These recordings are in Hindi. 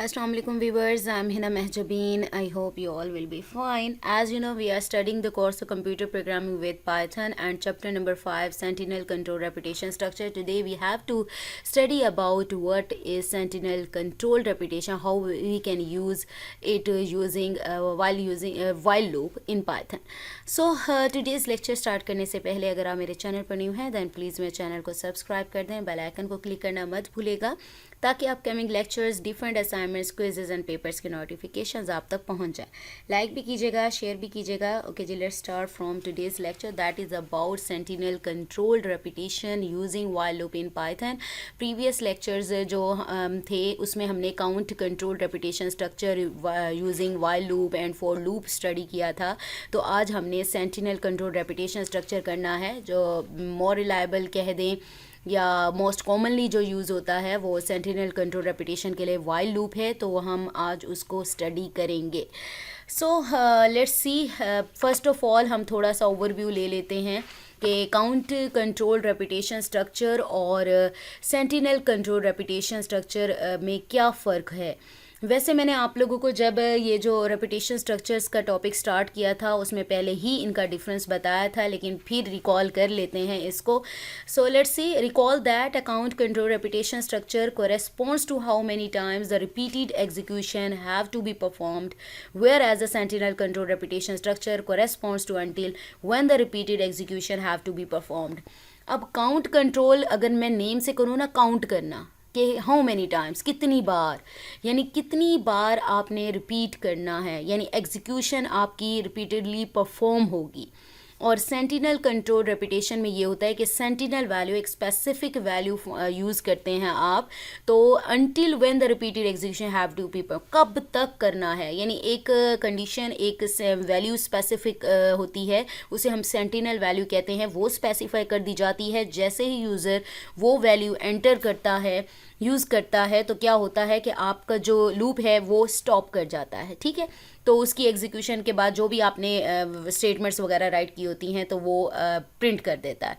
Assalamu alaikum viewers, I'm Hina Mehjabeen. I hope you all will be fine. As you know, we are studying the course of computer programming with Python and chapter number 5, Sentinel Control Reputation Structure. Today we have to study about what is Sentinel Control Reputation, how we can use it using while loop in Python. So today's lecture start करने से पहले अगर आप मेरे चैनल पर न्यू हैं then please मेरे चैनल को सब्सक्राइब कर दें, बेल आइकन को क्लिक करना मत भूलेगा ताकि upcoming lectures, different assignments, quizzes and papers के नोटिफिकेशंस आप तक पहुंच जाए. लाइक भी कीजिएगा, शेयर भी कीजिएगा. ओके जी, let's start from today's lecture that is about sentinel controlled repetition using while loop in Python. Previous lectures जो थे उसमें हमने count control repetition structure using while loop and for loop study किया था. तो आज हमने सेंटिनल कंट्रोल रेपिटेशन स्ट्रक्चर करना है जो मोर रिलायबल कह दें या मोस्ट कॉमनली जो यूज़ होता है वो सेंटिनल कंट्रोल रेपिटेशन के लिए वाइल लूप है. तो हम आज उसको स्टडी करेंगे. सो let's C. First of all हम थोड़ा सा ओवरव्यू ले लेते हैं कि काउंट कंट्रोल रेपिटेशन स्ट्रक्चर और सेंटिनल कंट्रोल रेपिटेशन स्ट्रक्चर में क्या फ़र्क है. वैसे मैंने आप लोगों को जब ये जो रेपिटेशन स्ट्रक्चर्स का टॉपिक स्टार्ट किया था उसमें पहले ही इनका डिफरेंस बताया था, लेकिन फिर रिकॉल कर लेते हैं इसको. So let's see. Recall that account control repetition structure corresponds to how many times the repeated execution have to be performed, whereas a sentinel control repetition structure corresponds to until when the repeated execution have to be performed. अब काउंट कंट्रोल अगर मैं नेम से करूँ ना, काउंट करना कि हाउ मैनी टाइम्स, कितनी बार, यानी कितनी बार आपने रिपीट करना है, यानी एग्जीक्यूशन आपकी रिपीटेडली परफॉर्म होगी. और सेंटिनल कंट्रोल रेपिटेशन में ये होता है कि सेंटिनल वैल्यू एक स्पेसिफिक वैल्यू यूज़ करते हैं आप. तो until when the repeated execution have to be, कब तक करना है, यानी एक कंडीशन एक वैल्यू स्पेसिफिक होती है, उसे हम सेंटिनल वैल्यू कहते हैं. वो स्पेसिफाई कर दी जाती है. जैसे ही यूज़र वो वैल्यू एंटर करता है, यूज़ करता है, तो क्या होता है कि आपका जो लूप है वो स्टॉप कर जाता है. ठीक है. तो उसकी एग्जीक्यूशन के बाद जो भी आपने स्टेटमेंट्स वगैरह राइट की होती हैं तो वो प्रिंट कर देता है.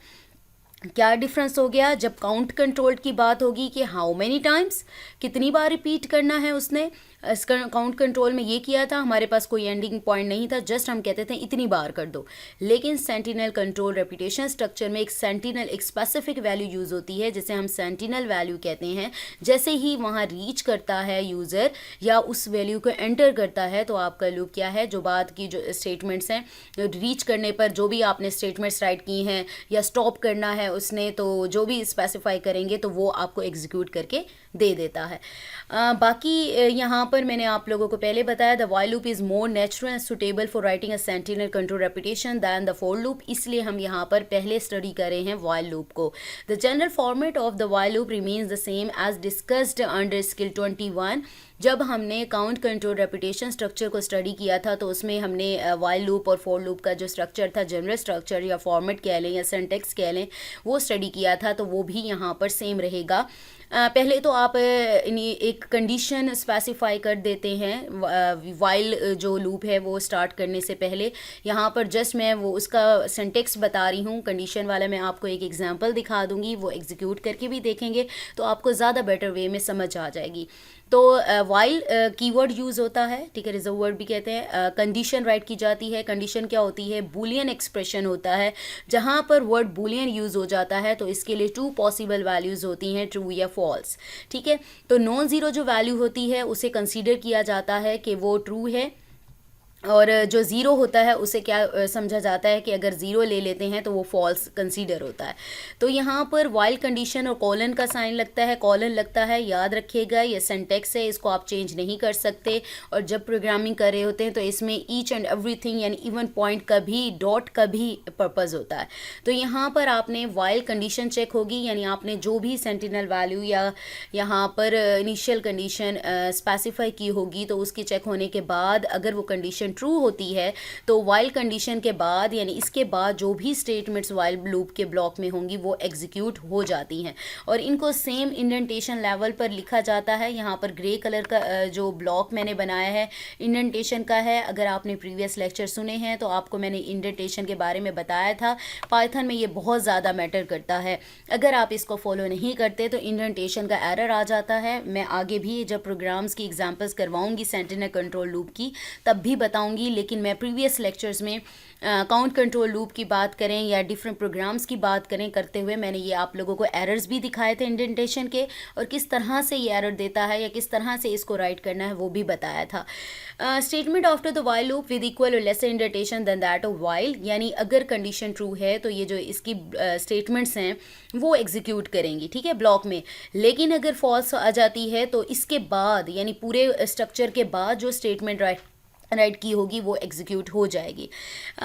क्या डिफरेंस हो गया जब काउंट कंट्रोल की बात होगी कि हाउ मैनी टाइम्स, कितनी बार रिपीट करना है उसने. काउंट कंट्रोल में ये किया था, हमारे पास कोई एंडिंग पॉइंट नहीं था, जस्ट हम कहते थे इतनी बार कर दो. लेकिन सेंटिनल कंट्रोल रेपिटेशन स्ट्रक्चर में एक सेंटिनल एक स्पेसिफिक वैल्यू यूज़ होती है जिसे हम सेंटिनल वैल्यू कहते हैं. जैसे ही वहाँ रीच करता है यूज़र या उस वैल्यू को एंटर करता है तो आपका लूप क्या है, जो बाद की जो स्टेटमेंट्स हैं, रीच करने पर जो भी आपने स्टेटमेंट्स राइट की हैं या स्टॉप करना है उसने, तो जो भी स्पेसिफाई करेंगे तो वो आपको एग्जीक्यूट करके दे देता है. बाकी यहाँ पर मैंने आप लोगों को पहले बताया the while loop is more natural and suitable for writing a sentinel control repetition than the for loop. इसलिए हम यहाँ पर पहले स्टडी कर रहे हैं व्हाइल लूप को. The general format of the while loop remains the same as discussed under skill 21. जब हमने काउंट कंट्रोल रेपिटेशन स्ट्रक्चर को स्टडी किया था तो उसमें हमने व्हाइल लूप और फॉर लूप का जो स्ट्रक्चर था, जनरल स्ट्रक्चर या फॉर्मेट कह लें या सिंटैक्स कह लें, वो स्टडी किया था. तो वो भी यहाँ पर सेम रहेगा. पहले तो आप एक कंडीशन स्पेसिफाई कर देते हैं वाइल जो लूप है वो स्टार्ट करने से पहले. यहाँ पर जस्ट मैं वो उसका सिंटैक्स बता रही हूँ. कंडीशन वाला मैं आपको एक एग्जांपल दिखा दूँगी, वो एग्जीक्यूट करके भी देखेंगे तो आपको ज़्यादा बेटर वे में समझ आ जाएगी. तो वाइल कीवर्ड यूज़ होता है, ठीक है, रिजर्व वर्ड भी कहते हैं. कंडीशन राइट की जाती है. कंडीशन क्या होती है, बूलियन एक्सप्रेशन होता है. जहाँ पर वर्ड बूलियन यूज़ हो जाता है तो इसके लिए 2 पॉसिबल वैल्यूज़ होती हैं, ट्रू या फॉल्स. ठीक है. तो नॉन ज़ीरो जो वैल्यू होती है उसे कंसीडर किया जाता है कि वो ट्रू है, और जो ज़ीरो होता है उसे क्या समझा जाता है कि अगर ज़ीरो ले लेते हैं तो वो फॉल्स कंसीडर होता है. तो यहाँ पर वाइल कंडीशन और कॉलन का साइन लगता है, कॉलन लगता है, याद रखिएगा ये सिंटैक्स है, इसको आप चेंज नहीं कर सकते. और जब प्रोग्रामिंग कर रहे होते हैं तो इसमें ईच एंड एवरीथिंग यानी इवन पॉइंट का भी, डॉट का भी पर्पज़ होता है. तो यहाँ पर आपने वाइल कंडीशन चेक होगी, यानी आपने जो भी सेंटिनल वैल्यू या यहाँ पर इनिशियल कंडीशन स्पेसिफाई की होगी तो उसकी चेक होने के बाद अगर वो कंडीशन ट्रू होती है तो वाइल कंडीशन के बाद यानी इसके बाद जो भी स्टेटमेंट्स वाइल लूप के ब्लॉक में होंगी वो एग्जीक्यूट हो जाती हैं और इनको सेम इंडेंटेशन लेवल पर लिखा जाता है। यहाँ पर ग्रे कलर का जो ब्लॉक मैंने बनाया है इंडेंटेशन का है। अगर आपने प्रीवियस लेक्चर सुने हैं तो आपको मैंने इंडेंटेशन के बारे में बताया था। पाइथन में ये बहुत ज़्यादा मैटर करता है। अगर आप इसको फॉलो नहीं करते तो इंडेंटेशन का एरर आ जाता है। मैं आगे भी जब प्रोग्राम्स की एग्जांपल्स करवाऊंगी सेंटिनल कंट्रोल लूप की तब भी बताऊंगी, लेकिन मैं प्रीवियस लेक्चर्स में काउंट कंट्रोल लूप की बात करें या डिफरेंट प्रोग्राम्स की बात करें करते हुए मैंने ये आप लोगों को एरर्स भी दिखाए थे इंडेंटेशन के और किस तरह से ये एरर देता है या किस तरह से इसको राइट करना है वो भी बताया था। Statement after the while loop with equal और lesser indentation then that of while, यानी अगर कंडीशन ट्रू है तो ये जो इसकी स्टेटमेंट्स हैं वो एग्जीक्यूट करेंगी, ठीक है, ब्लॉक में। लेकिन अगर फॉल्स आ जाती है तो इसके बाद यानी पूरे स्ट्रक्चर के बाद जो स्टेटमेंट राइट की होगी वो एग्जीक्यूट हो जाएगी।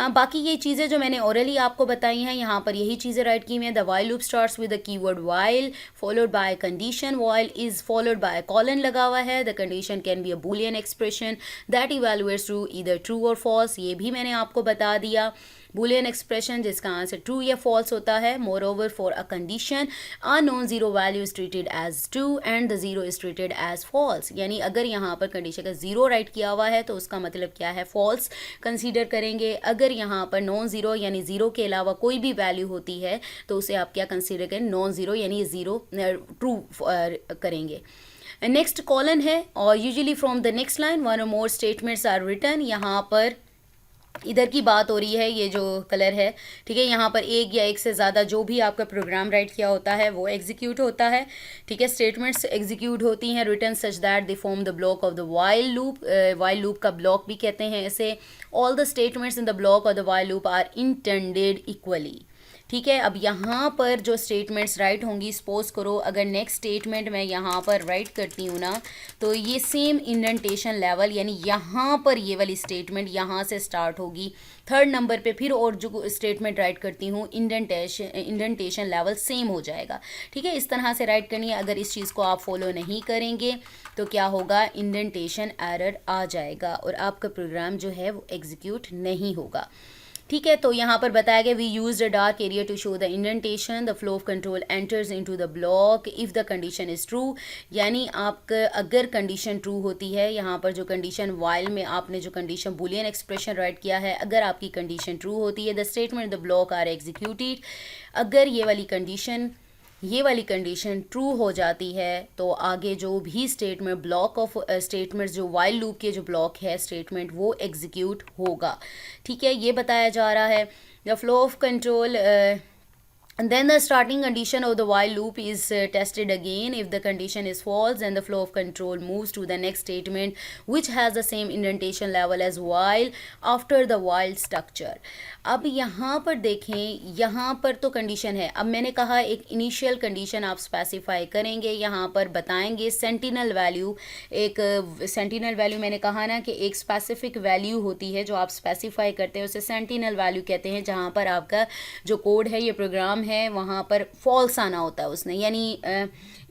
बाकी ये चीज़ें जो मैंने ओरली आपको बताई हैं यहाँ पर यही चीज़ें राइट की हुई हैं। The while loop starts with the keyword while followed by condition, while is followed by colon लगा हुआ है। The condition can be a boolean expression that evaluates true either true और फॉल्स, ये भी मैंने आपको बता दिया। बूलियन एक्सप्रेशन जिसका आंसर ट्रू या फॉल्स होता है। Moreover for a condition a non zero value is treated as true and the zero is treated as false, यानी अगर यहाँ पर कंडीशन का जीरो राइट किया हुआ है तो उसका मतलब क्या है, फॉल्स कंसीडर करेंगे। अगर यहाँ पर नॉन जीरो यानी जीरो के अलावा कोई भी वैल्यू होती है तो उसे आप क्या कंसीडर करें, नॉन जीरो यानी जीरो ट्रू करेंगे। नेक्स्ट कॉलन है और usually from the next line one और मोर स्टेटमेंट्स आर रिटन। यहाँ पर इधर की बात हो रही है, ये जो कलर है, ठीक है, यहाँ पर एक या एक से ज़्यादा जो भी आपका प्रोग्राम राइट किया होता है वो एग्जीक्यूट होता है, ठीक है। स्टेटमेंट्स एग्जीक्यूट होती हैं return such that they form the block of the while loop. While loop का ब्लॉक भी कहते हैं इसे। All the statements in the block of the while loop are intended equally, ठीक है। अब यहाँ पर जो स्टेटमेंट्स राइट होंगी, सपोज करो अगर नेक्स्ट स्टेटमेंट मैं यहाँ पर राइट करती हूँ ना तो ये सेम इंडेंटेशन लेवल यानी यहाँ पर ये वाली स्टेटमेंट यहाँ से स्टार्ट होगी, थर्ड नंबर पे फिर और जो स्टेटमेंट राइट करती हूँ इंडेंटेशन लेवल सेम हो जाएगा, ठीक है। इस तरह से राइट करनी है। अगर इस चीज़ को आप फॉलो नहीं करेंगे तो क्या होगा, इंडेंटेशन एरर आ जाएगा और आपका प्रोग्राम जो है वो एग्जीक्यूट नहीं होगा, ठीक है। तो यहाँ पर बताया गया we use a dark area to show the indentation, the flow of control enters into the block if the condition is true, यानी आपका अगर कंडीशन ट्रू होती है, यहाँ पर जो कंडीशन वाइल में आपने जो कंडीशन बूलियन एक्सप्रेशन राइट किया है, अगर आपकी कंडीशन ट्रू होती है the statement the block are executed. अगर ये वाली कंडीशन ट्रू हो जाती है तो आगे जो भी स्टेटमेंट ब्लॉक ऑफ स्टेटमेंट्स जो वाइल लूप के जो ब्लॉक है स्टेटमेंट वो एग्जीक्यूट होगा, ठीक है। ये बताया जा रहा है the flow of control and then the starting condition of the while loop is tested again. If the condition is false then the flow of control moves to the next statement which has the same indentation level as while after the while structure. अब यहाँ पर देखें, यहाँ पर तो कंडीशन है। अब मैंने कहा एक इनिशियल कंडीशन आप स्पेसिफाई करेंगे, यहाँ पर बताएंगे सेंटिनल वैल्यू। एक सेंटिनल वैल्यू मैंने कहा ना कि एक स्पेसिफिक वैल्यू होती है जो आप स्पेसिफाई करते हैं, उसे सेंटिनल वैल्यू कहते हैं, जहाँ पर आपका जो कोड है ये प्रोग्राम है वहाँ पर फॉल्स आना होता है उसने, यानी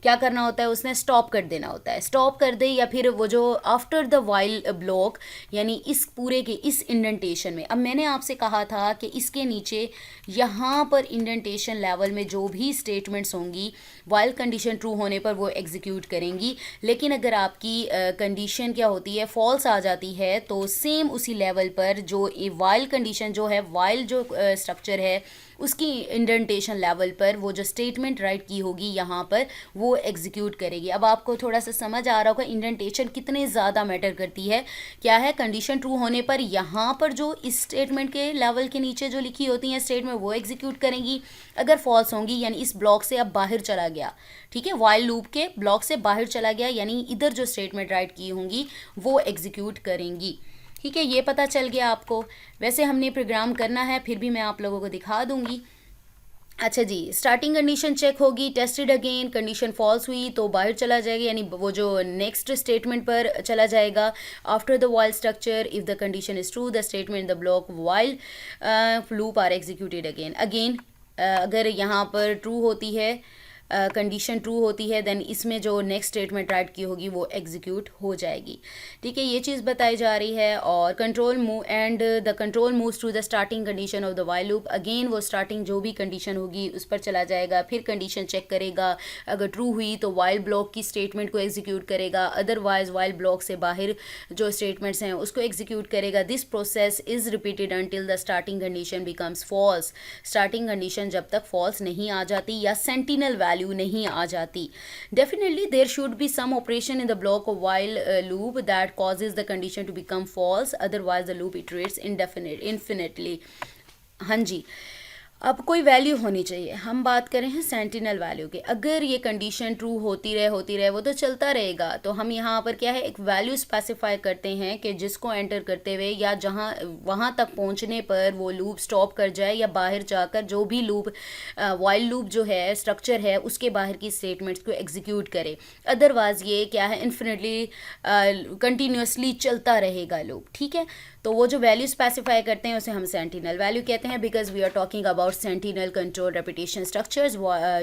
क्या करना होता है, उसने स्टॉप कर देना होता है, स्टॉप कर दे या फिर वो जो आफ्टर द वाइल ब्लॉक यानी इस पूरे के इस इंडेंटेशन में। अब मैंने आपसे कहा था कि इसके नीचे यहाँ पर इंडेंटेशन लेवल में जो भी स्टेटमेंट्स होंगी वाइल कंडीशन ट्रू होने पर वो एग्जीक्यूट करेंगी, लेकिन अगर आपकी कंडीशन क्या होती है, फॉल्स आ जाती है तो सेम उसी लेवल पर जो वाइल कंडीशन जो है, वाइल जो स्ट्रक्चर है उसकी इंडेंटेशन लेवल पर वो जो स्टेटमेंट राइट की होगी यहाँ पर वो एग्जीक्यूट करेगी। अब आपको थोड़ा सा समझ आ रहा होगा इंडेंटेशन कितने ज़्यादा मैटर करती है। क्या है, कंडीशन ट्रू होने पर यहाँ पर जो इस स्टेटमेंट के लेवल के नीचे जो लिखी होती हैं स्टेटमेंट वो एग्जीक्यूट करेंगी। अगर फॉल्स होंगी यानी इस ब्लॉक से अब बाहर चला गया, ठीक है, वाइल लूप के ब्लॉक से बाहर चला गया, यानी इधर जो स्टेटमेंट राइट की होंगी वो एग्जीक्यूट करेंगी, ठीक है। ये पता चल गया आपको। वैसे हमने प्रोग्राम करना है, फिर भी मैं आप लोगों को दिखा दूंगी। अच्छा जी, स्टार्टिंग कंडीशन चेक होगी, टेस्टेड अगेन, कंडीशन फॉल्स हुई तो बाहर चला जाएगा, यानी वो जो नेक्स्ट स्टेटमेंट पर चला जाएगा। After the while structure if the condition is true the statement the block while loop are executed again. Again अगर यहाँ पर ट्रू होती है कंडीशन ट्रू होती है देन इसमें जो नेक्स्ट स्टेटमेंट राइट की होगी वो एग्जीक्यूट हो जाएगी। ठीक है, ये चीज़ बताई जा रही है। और control move and the control moves to the starting condition of the while loop. Again वो स्टार्टिंग जो भी कंडीशन होगी उस पर चला जाएगा, फिर कंडीशन चेक करेगा, अगर ट्रू हुई तो वाइल ब्लॉक की स्टेटमेंट को एग्जीक्यूट करेगा, अदरवाइज वाइल ब्लॉक से बाहर जो स्टेटमेंट्स हैं उसको एग्जीक्यूट करेगा। This process is repeated until the starting condition becomes false. Starting condition जब तक फॉल्स नहीं आ जाती या सेंटिनल वैल्यू नहीं आ जाती। Definitely there should be some operation in the block of while loop that causes the condition to become false, otherwise the loop iterates infinitely। हाँ जी, अब कोई वैल्यू होनी चाहिए। हम बात करें हैं सेंटिनल वैल्यू के। अगर ये कंडीशन ट्रू होती रहे वो तो चलता रहेगा। तो हम यहाँ पर क्या है, एक वैल्यू स्पेसिफाई करते हैं कि जिसको एंटर करते हुए या जहाँ वहाँ तक पहुँचने पर वो लूप स्टॉप कर जाए या बाहर जाकर जो भी लूप वाइल लूप जो है स्ट्रक्चर है उसके बाहर की स्टेटमेंट्स को एग्जीक्यूट करे। अदरवाइज ये क्या है, इन्फिनिटली कंटिन्यूसली चलता रहेगा लूप। ठीक है, तो वो जो वैल्यू स्पेसिफाई करते हैं उसे हम सेंटिनल वैल्यू कहते हैं, because we are talking about sentinel control repetition structures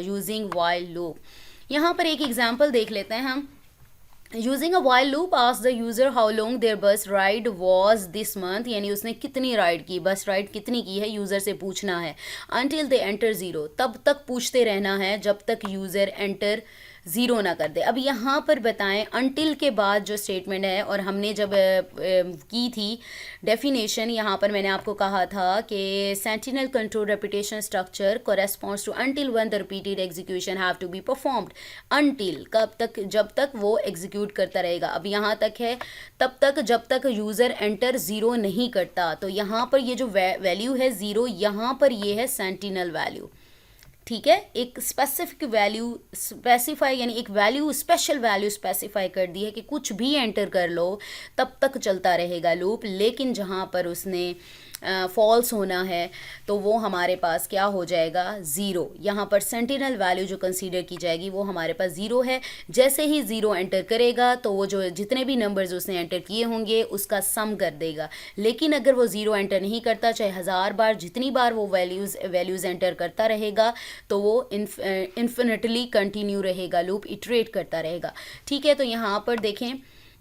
using while loop. यहाँ पर एक एग्जांपल देख लेते हैं हम। Using a while loop ask the user how long their bus ride was this month, यानी उसने कितनी राइड की, बस राइड कितनी की है यूज़र से पूछना है। अनटिल दे एंटर ज़ीरो, तब तक पूछते रहना है जब तक यूज़र एंटर ज़ीरो ना कर दे। अब यहाँ पर बताएं अनटिल के बाद जो स्टेटमेंट है, और हमने जब की थी डेफिनेशन, यहाँ पर मैंने आपको कहा था कि sentinel control repetition structure corresponds to until when the repeated execution have to be performed. Until कब तक, जब तक वो एग्जीक्यूट करता रहेगा। अब यहाँ तक है तब तक जब तक यूज़र एंटर ज़ीरो नहीं करता। तो यहाँ पर ये जो वैल्यू है ज़ीरो, यहाँ पर ये है सेंटिनल वैल्यू। ठीक है, एक स्पेसिफिक वैल्यू स्पेसिफाई, यानी एक वैल्यू स्पेशल वैल्यू स्पेसिफाई कर दी है कि कुछ भी एंटर कर लो तब तक चलता रहेगा लूप। लेकिन जहाँ पर उसने फॉल्स होना है तो वो हमारे पास क्या हो जाएगा, ज़ीरो। यहाँ पर सेंटिनल वैल्यू जो कंसीडर की जाएगी वो हमारे पास ज़ीरो है। जैसे ही ज़ीरो एंटर करेगा तो वो जो जितने भी नंबर्स उसने एंटर किए होंगे उसका सम कर देगा। लेकिन अगर वो ज़ीरो एंटर नहीं करता, चाहे 1000 बार, जितनी बार वो वैल्यूज़ एंटर करता रहेगा तो वो इन्फिनिटली कंटिन्यू रहेगा, लूप इटरेट करता रहेगा। ठीक है, तो यहाँ पर देखें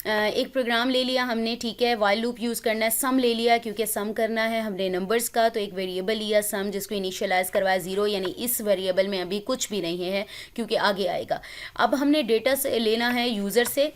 एक प्रोग्राम ले लिया हमने। ठीक है, वाइल लूप यूज़ करना है, सम ले लिया क्योंकि सम करना है हमने नंबर्स का। तो एक वेरिएबल लिया सम, जिसको इनिशियलाइज करवाया ज़ीरो, यानी इस वेरिएबल में अभी कुछ भी नहीं है क्योंकि आगे आएगा। अब हमने डेटा से लेना है यूज़र से।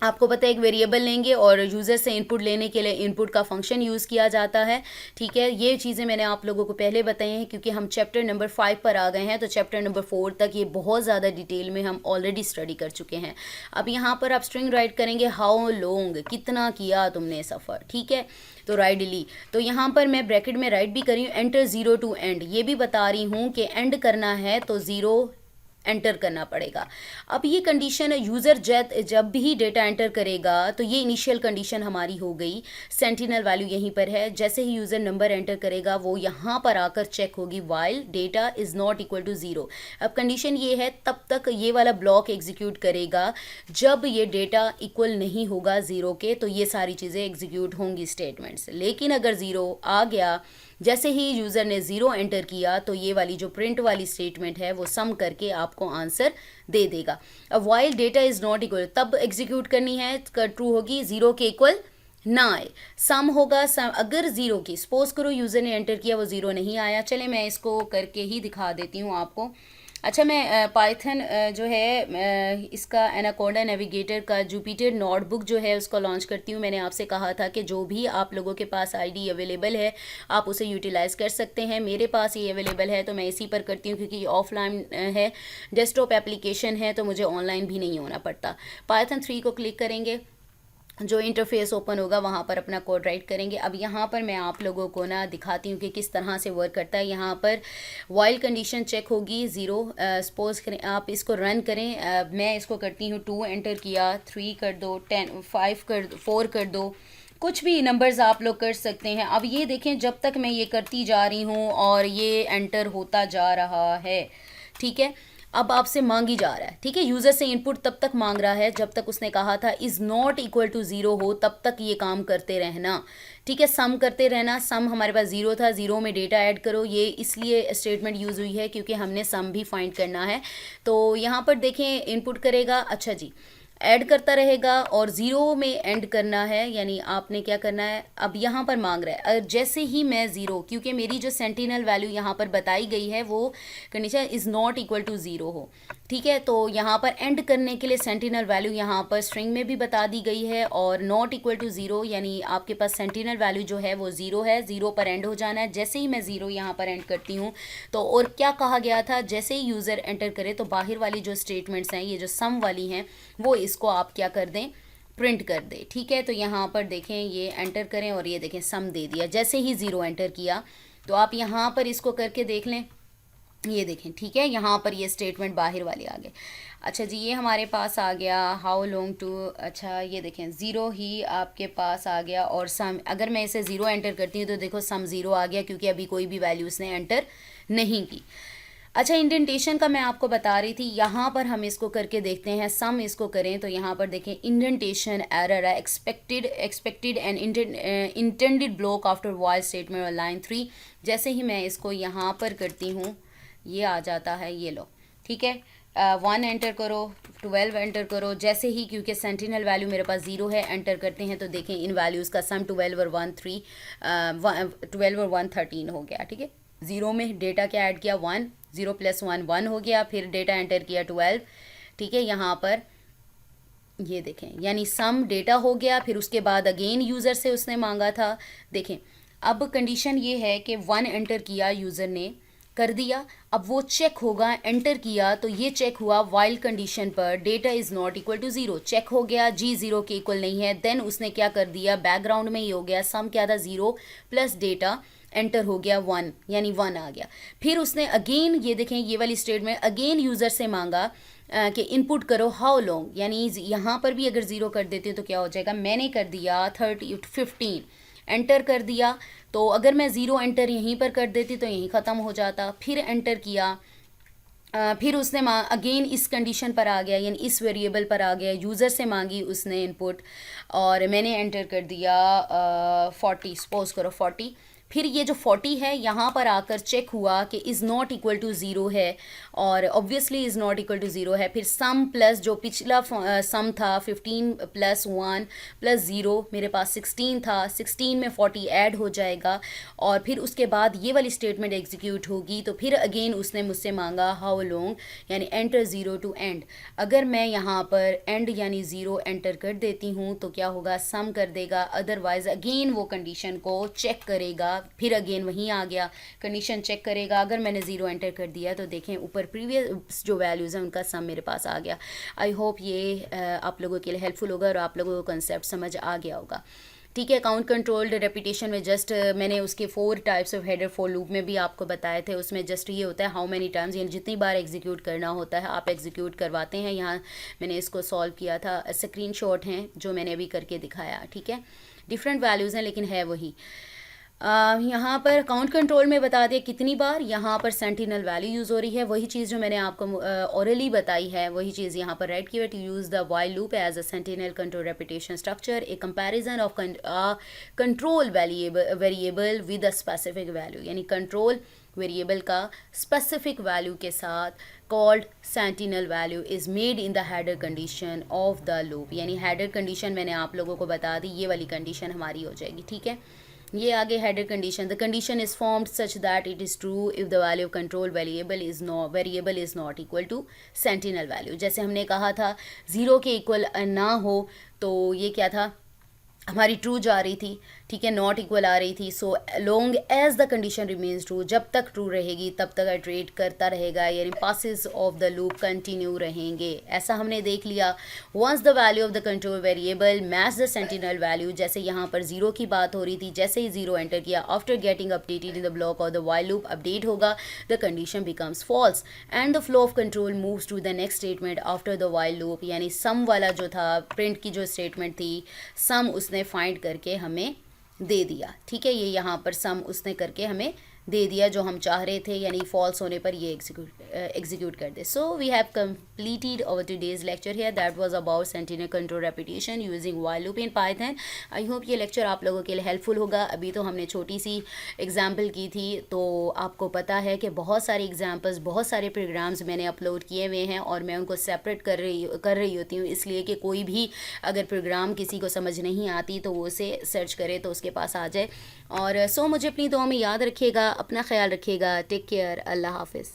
आपको पता है एक वेरिएबल लेंगे और यूज़र से इनपुट लेने के लिए इनपुट का फंक्शन यूज़ किया जाता है। ठीक है, ये चीज़ें मैंने आप लोगों को पहले बताई हैं क्योंकि हम चैप्टर नंबर 5 पर आ गए हैं, तो चैप्टर नंबर 4 तक ये बहुत ज़्यादा डिटेल में हम ऑलरेडी स्टडी कर चुके हैं। अब यहाँ पर आप स्ट्रिंग राइट करेंगे, हाउ लॉन्ग, कितना किया तुमने सफ़र। ठीक है, तो राइट ली, तो यहाँ पर मैं ब्रैकेट में राइट भी करी हूँ, एंटर ज़ीरो टू एंड, ये भी बता रही हूँ कि एंड करना है तो ज़ीरो एंटर करना पड़ेगा। अब ये कंडीशन यूज़र जब भी डेटा एंटर करेगा तो ये इनिशियल कंडीशन हमारी हो गई। सेंटिनल वैल्यू यहीं पर है। जैसे ही यूज़र नंबर एंटर करेगा वो यहाँ पर आकर चेक होगी, while data is not equal to zero. अब कंडीशन ये है तब तक ये वाला ब्लॉक एग्जीक्यूट करेगा, जब ये डेटा इक्वल नहीं होगा ज़ीरो के तो ये सारी चीज़ें एग्जीक्यूट होंगी स्टेटमेंट्स। लेकिन अगर ज़ीरो आ गया, जैसे ही यूज़र ने ज़ीरो एंटर किया तो ये वाली जो प्रिंट वाली स्टेटमेंट है वो सम करके आपको आंसर दे देगा। अब while data is not equal तब एग्जीक्यूट करनी है, ट्रू होगी, ज़ीरो के इक्वल ना आए। सम होगा, अगर ज़ीरो की, सपोज करो यूज़र ने एंटर किया वो ज़ीरो नहीं आया। चले मैं इसको करके ही दिखा देती हूँ आपको। अच्छा, मैं पाइथन जो है इसका एनाकोंडा नेविगेटर का जुपिटर नोटबुक जो है उसको लॉन्च करती हूँ। मैंने आपसे कहा था कि जो भी आप लोगों के पास आईडी अवेलेबल है आप उसे यूटिलाइज़ कर सकते हैं। मेरे पास ये अवेलेबल है तो मैं इसी पर करती हूँ क्योंकि ये ऑफलाइन है, डेस्कटॉप एप्लीकेशन है तो मुझे ऑनलाइन भी नहीं होना पड़ता। पाइथन 3 को क्लिक करेंगे, जो इंटरफेस ओपन होगा वहाँ पर अपना कोड राइट करेंगे। अब यहाँ पर मैं आप लोगों को ना दिखाती हूँ कि किस तरह से वर्क करता है। यहाँ पर वाइल कंडीशन चेक होगी ज़ीरो, सपोज करें आप इसको रन करें। मैं इसको करती हूँ 2 एंटर किया, 3 कर दो, 10 5 कर दो, 4 कर दो, कुछ भी नंबर्स आप लोग कर सकते हैं। अब ये देखें जब तक मैं ये करती जा रही हूँ और ये एंटर होता जा रहा है। ठीक है, अब आपसे मांगी जा रहा है, ठीक है, यूज़र से इनपुट तब तक मांग रहा है जब तक उसने कहा था is not equal to zero हो, तब तक ये काम करते रहना, ठीक है, सम करते रहना। सम हमारे पास ज़ीरो था, ज़ीरो में डेटा ऐड करो, ये इसलिए स्टेटमेंट यूज़ हुई है क्योंकि हमने सम भी फाइंड करना है। तो यहाँ पर देखें इनपुट करेगा, अच्छा जी, ऐड करता रहेगा और ज़ीरो में एंड करना है, यानी आपने क्या करना है, अब यहाँ पर मांग रहा है जैसे ही मैं ज़ीरो, क्योंकि मेरी जो सेंटिनल वैल्यू यहाँ पर बताई गई है वो condition is not equal to zero हो, ठीक है, तो यहाँ पर एंड करने के लिए सेंटिनल वैल्यू यहाँ पर स्ट्रिंग में भी बता दी गई है, और नॉट इक्वल टू ज़ीरो यानी आपके पास सेंटिनल वैल्यू जो है वो ज़ीरो है, ज़ीरो पर एंड हो जाना है। जैसे ही मैं ज़ीरो यहाँ पर एंड करती हूँ तो और क्या कहा गया था, जैसे ही यूज़र एंटर करे तो बाहर वाली जो स्टेटमेंट्स हैं, ये जो सम वाली हैं, वो इसको आप क्या कर दें, प्रिंट कर दे, ठीक है। तो यहाँ पर देखें ये एंटर करें और ये देखें सम दे दिया जैसे ही ज़ीरो एंटर किया। तो आप यहाँ पर इसको करके देख लें, ये देखें, ठीक है, यहाँ पर ये स्टेटमेंट बाहर वाले आ गए। अच्छा जी, ये हमारे पास आ गया हाउ लॉन्ग टू, अच्छा ये देखें ज़ीरो ही आपके पास आ गया, और सम अगर मैं इसे ज़ीरो एंटर करती हूँ तो देखो सम ज़ीरो आ गया क्योंकि अभी कोई भी वैल्यू उसने एंटर नहीं की। अच्छा, इंडेंटेशन का मैं आपको बता रही थी, यहाँ पर हम इसको करके देखते हैं, सम इसको करें तो यहाँ पर देखें इंडेंटेशन एरर है, expected and intended block after voice statement और लाइन 3। जैसे ही मैं इसको यहाँ पर करती हूँ ये आ जाता है, ये लो, ठीक है, 1 एंटर करो, 12 एंटर करो, जैसे ही क्योंकि सेंटिनल वैल्यू मेरे पास ज़ीरो है एंटर करते हैं तो देखें इन वैल्यूज़ का सम 12 और 1 3 12 और 1 13 हो गया, ठीक है। ज़ीरो में डेटा क्या ऐड किया 1, 0 + 1 1 हो गया, फिर डेटा एंटर किया 12, ठीक है, यहाँ पर ये देखें यानी सम डेटा हो गया, फिर उसके बाद अगेन यूज़र से उसने मांगा था। देखें अब कंडीशन ये है कि 1 एंटर किया यूज़र ने, कर दिया, अब वो चेक होगा, एंटर किया तो ये चेक हुआ वाइल कंडीशन पर data is not equal to zero, check हो गया जी ज़ीरो के इक्वल नहीं है, देन उसने क्या कर दिया, बैकग्राउंड में ये हो गया सम क्या था 0 प्लस डेटा एंटर हो गया 1, यानी 1 आ गया। फिर उसने अगेन ये देखें ये वाली स्टेटमेंट अगेन यूज़र से मांगा कि इनपुट करो हाउ लॉन्ग, यानी यहाँ पर भी अगर ज़ीरो कर देते तो क्या हो जाएगा, मैंने कर दिया 15 एंटर कर दिया, तो अगर मैं ज़ीरो एंटर यहीं पर कर देती तो यहीं ख़त्म हो जाता, फिर एंटर किया, फिर उसने अगेन इस कंडीशन पर आ गया, यानी इस वेरिएबल पर आ गया, यूज़र से मांगी उसने इनपुट और मैंने एंटर कर दिया 40, सपोज करो 40, फिर ये जो 40 है यहाँ पर आकर चेक हुआ कि is not equal to zero है, और obviously is not equal to zero है। फिर सम प्लस जो पिछला सम था 15 + 1 + 0 मेरे पास 16 था, 16 में 40 ऐड हो जाएगा, और फिर उसके बाद ये वाली स्टेटमेंट एग्जीक्यूट होगी। तो फिर अगेन उसने मुझसे मांगा हाउ लॉन्ग, यानी एंटर ज़ीरो टू एंड। अगर मैं यहाँ पर एंड यानी ज़ीरो एंटर कर देती हूँ तो क्या होगा, सम कर देगा, अदरवाइज अगेन वो कंडीशन को चेक करेगा, फिर अगेन वहीं आ गया कंडीशन चेक करेगा। अगर मैंने ज़ीरो एंटर कर दिया तो देखें ऊपर प्रीवियस जो वैल्यूज़ हैं उनका सम मेरे पास आ गया। आई होप ये आप लोगों के लिए हेल्पफुल होगा और आप लोगों को कंसेप्ट समझ आ गया होगा, ठीक है। काउंट कंट्रोल्ड रेपिटेशन में जस्ट मैंने उसके 4 types of header for loop में भी आपको बताए थे, उसमें जस्ट ये होता है हाउ मैनी टाइम्स, यानी जितनी बार एग्जीक्यूट करना होता है आप एग्जीक्यूट करवाते हैं। यहाँ मैंने इसको सॉल्व किया था, स्क्रीनशॉट हैं जो मैंने अभी करके दिखाया, ठीक है। डिफरेंट वैल्यूज़ हैं लेकिन है वही। यहाँ पर काउंट कंट्रोल में बता दिया कितनी बार यहाँ पर सेंटिनल वैल्यू यूज़ हो रही है, वही चीज़ जो मैंने आपको ओरली बताई है वही चीज़ यहाँ पर राइट किया, to use the while loop as a sentinel control repetition structure, a comparison of control variable with a specific value, यानी कंट्रोल वेरिएबल का स्पेसिफिक वैल्यू के साथ called sentinel value is made in the header condition of the loop, यानी हेडर कंडीशन मैंने आप लोगों को बता दी, ये वाली कंडीशन हमारी हो जाएगी, ठीक है। ये आगे header condition, the condition is formed such that it is true if the value of control variable is not equal to sentinel value. जैसे हमने कहा था ज़ीरो के इक्वल ना हो तो ये क्या था, हमारी ट्रू जा रही थी, ठीक है, नॉट इक्वल आ रही थी। So long as the condition remains true, जब तक ट्रू रहेगी तब तक इटरेट करता रहेगा, यानी passes of the loop continue रहेंगे, ऐसा हमने देख लिया। Once the value of the control variable match the sentinel value, जैसे यहाँ पर ज़ीरो की बात हो रही थी, जैसे ही ज़ीरो एंटर किया after getting updated in the block और द व्हाइल लूप अपडेट होगा, the condition becomes false and the flow of control moves to the next statement after the while loop, यानी सम वाला जो था प्रिंट की जो स्टेटमेंट थी, सम उसने फाइंड करके हमें दे दिया, ठीक है, ये यहाँ पर सम उसने करके हमें दे दिया जो हम चाह रहे थे, यानी फॉल्स होने पर ये एग्जीक्यूट कर दे. So we have completed our today's lecture here. That was about sentinel control repetition using while loop in Python. I hope ये लेक्चर आप लोगों के लिए हेल्पफुल होगा. अभी तो हमने छोटी सी एग्जाम्पल की थी, तो आपको पता है कि बहुत सारे एग्जाम्पल्स, बहुत सारे प्रोग्राम्स मैंने अपलोड किए हुए हैं और मैं उनको सेपरेट कर रही होती हूँ, इसलिए कि कोई भी अगर प्रोग्राम किसी को समझ नहीं आती तो वो उसे सर्च करे तो उसके पास आ जाए. और मुझे अपनी दुआ में याद रखिएगा, अपना ख्याल रखिएगा. Take care. अल्लाह हाफिज़.